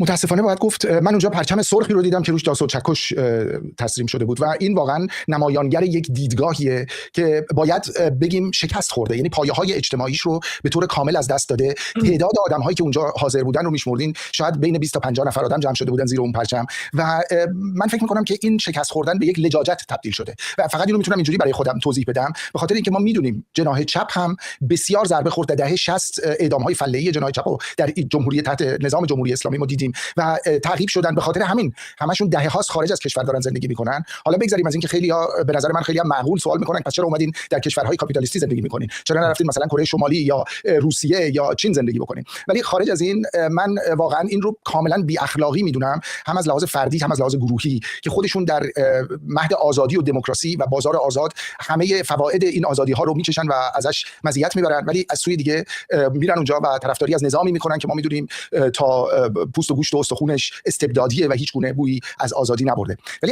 متاسفانه باید گفت من اونجا پرچم سرخی رو دیدم که روش داس و چکش تسلیم شده بود و این واقعا نمایانگر یک دیدگاهیه که باید بگیم شکست خورده، یعنی پایه‌های اجتماعیش رو به طور کامل از دست داده. تعداد آدم‌هایی که اونجا حاضر بودن رو میشمردین شاید بین 20 تا 50 نفر آدم جمع شده بودن زیر اون پرچم و من فکر می‌کنم که این شکست خوردن به یک لجاجت تبدیل شده و فقط اینو میتونم اینجوری برای خودم توضیح بدم، به خاطر اینکه ما میدونیم جناح چپ هم بسیار ضربه خورد. دهه 60 اعدام‌های فله‌ای جناح چپ رو در جمهوری تحت نظام جمهوری اسلامی ما دیدیم و تعقیب شدن. به خاطر همین همشون دهه هاست خارج از کشور دارن زندگی میکنن. حالا بگذاریم از اینکه خیلی‌ها به نظر من خیلی‌ها معقول سوال میکنن پس چرا اومدین در کشورهای کاپیتالیستی زندگی میکنین، چرا نرفتین مثلا کره شمالی یا روسیه یا چین زندگی بکنین. ولی خارج از این من واقعا این رو کاملا بی اخلاقی میدونم، هم از لحاظ فردی هم از لحاظ گروهی، که خودشون در مهد آزادی و دموکراسی و بازار آزاد همه فواید این آزادی ها رو میچشن و ازش مزیت میبرن، ولی از سوی دیگه میرن اونجا و طرفداری از نظامی میکنن که ما میدونیم تا پوست و گوشت و استخونش استبدادیه و هیچ گونه بویی از آزادی نبرده. ولی